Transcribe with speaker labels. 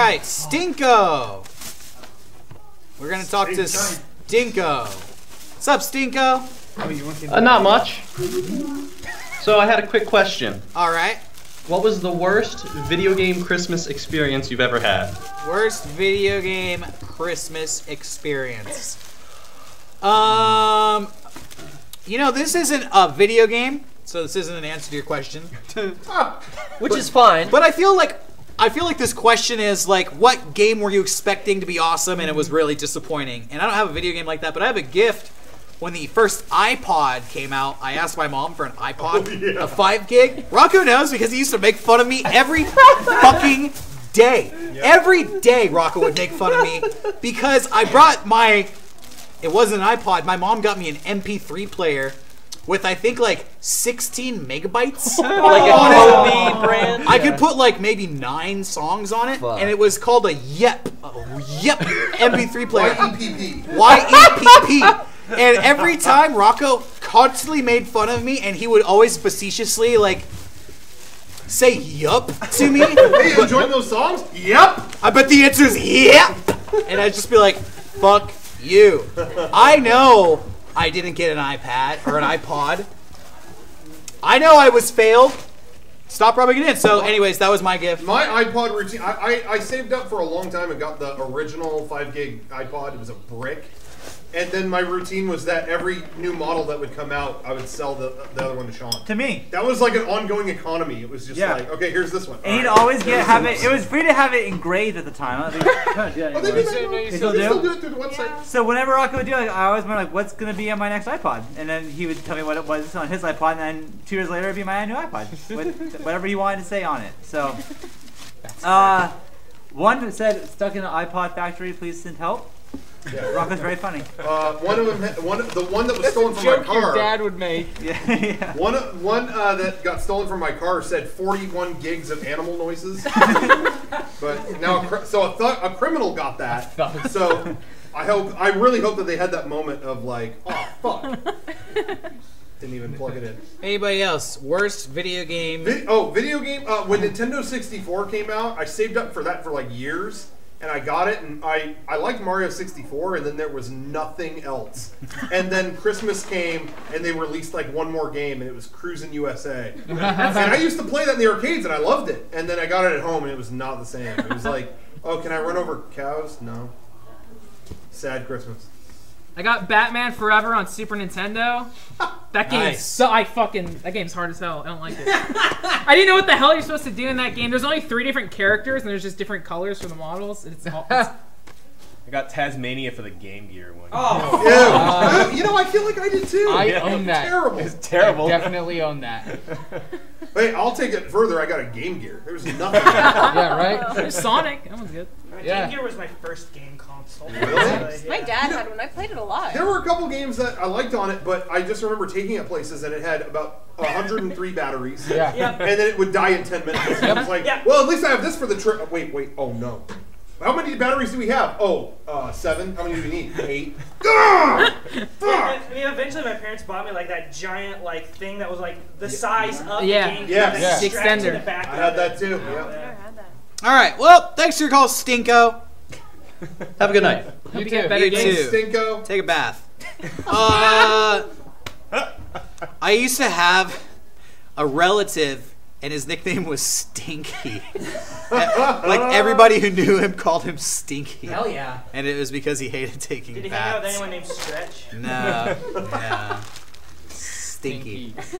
Speaker 1: right, Stinko. We're gonna talk to Stinko. What's up, Stinko?
Speaker 2: Not much. So I had a quick question.
Speaker 1: All right.
Speaker 2: What was the worst video game Christmas experience you've ever had?
Speaker 1: Worst video game Christmas experience. You know, this isn't a video game, so this isn't an answer to your question.
Speaker 3: Which is fine.
Speaker 1: But I feel like this question is like, what game were you expecting to be awesome and it was really disappointing? And I don't have a video game like that, but I have a gift. When the first iPod came out, I asked my mom for an iPod, a 5 gig. Rocco knows because he used to make fun of me every fucking day. Yep. Every day Rocco would make fun of me because I brought it wasn't an iPod, my mom got me an MP3 player with I think like 16 megabytes.
Speaker 3: Like a Kobe brand.
Speaker 1: I could put like maybe 9 songs on it, and it was called a Yep MP3 player. YEPP. And every time Rocco constantly made fun of me, and he would always facetiously like say "yup" to me.
Speaker 4: Hey, you enjoying those songs? Yep.
Speaker 1: I bet the answer is yep. And I'd just be like, "Fuck you." I know I didn't get an iPad or an iPod. I know I was failed. Stop rubbing it in. So, anyways, that was my gift.
Speaker 4: My iPod routine. I saved up for a long time and got the original 5 gig iPod. It was a brick. And then my routine was that every new model that would come out, I would sell the other one to Sean.
Speaker 5: To me.
Speaker 4: That was like an ongoing economy. It was just like, okay, here's this one.
Speaker 5: And he'd always have it. It was free to have it engraved at the time. I don't think
Speaker 4: they still do it through the website.
Speaker 5: Yeah. So whenever Rocco would do it, I always wondered, like, what's going to be on my next iPod? And then he would tell me what it was on his iPod, and then 2 years later, it'd be my new iPod with whatever he wanted to say on it. So, one that said, "Stuck in an iPod factory, please send help." Yeah. Rocco's very funny.
Speaker 4: One of them, the one that was stolen from my car.
Speaker 3: Your dad would make.
Speaker 5: Yeah.
Speaker 4: One that got stolen from my car said 41 gigs of animal noises. But now, a criminal got that. So I really hope that they had that moment of like, oh fuck. Didn't even plug it in.
Speaker 1: Anybody else? Worst video game?
Speaker 4: Video game. When Nintendo 64 came out, I saved up for that for like years. And I got it, and I liked Mario 64, and then there was nothing else. And then Christmas came, and they released like one more game, and it was Cruisin' USA. And I used to play that in the arcades, and I loved it. And then I got it at home, and it was not the same. It was like, oh, can I run over cows? No. Sad Christmas.
Speaker 6: I got Batman Forever on Super Nintendo. That game that game's hard as hell. I don't like it. I didn't know what the hell you're supposed to do in that game. There's only 3 different characters and there's just different colors for the models.
Speaker 7: I got Tasmania for the Game Gear one.
Speaker 4: Oh, you know, I feel like I did too.
Speaker 3: I own that.
Speaker 4: Terrible.
Speaker 7: It's terrible.
Speaker 3: I definitely own that.
Speaker 4: Hey, I'll take it further. I got a Game Gear. There was nothing.
Speaker 3: Yeah, right?
Speaker 6: There's Sonic. That one's good.
Speaker 5: Game Gear was my first game console.
Speaker 4: Really?
Speaker 8: My dad had one. I played it a lot.
Speaker 4: There were a couple games that I liked on it, but I just remember taking it places and it had about 103 batteries.
Speaker 3: Yeah.
Speaker 4: And then it would die in 10 minutes. And I was like, well, at least I have this for the trip. Wait. Oh, no. How many batteries do we have? Oh, 7. How many do we need? 8.
Speaker 5: I mean, eventually my parents bought me like that giant thing that was like the size of the game.
Speaker 4: Yeah.
Speaker 6: Extender.
Speaker 4: I had that too.
Speaker 8: I never had that.
Speaker 1: All right. Well, thanks for your call, Stinko.
Speaker 2: Have a good night.
Speaker 3: You
Speaker 6: get
Speaker 3: too.
Speaker 6: better
Speaker 1: You
Speaker 6: games.
Speaker 1: too.
Speaker 4: Stinko.
Speaker 1: Take a bath. I used to have a relative, and his nickname was Stinky. Like everybody who knew him called him Stinky.
Speaker 5: Hell yeah.
Speaker 1: And it was because he hated taking
Speaker 5: Did he hang out with
Speaker 1: baths.
Speaker 5: anyone named Stretch?
Speaker 1: No. Yeah. Stinky.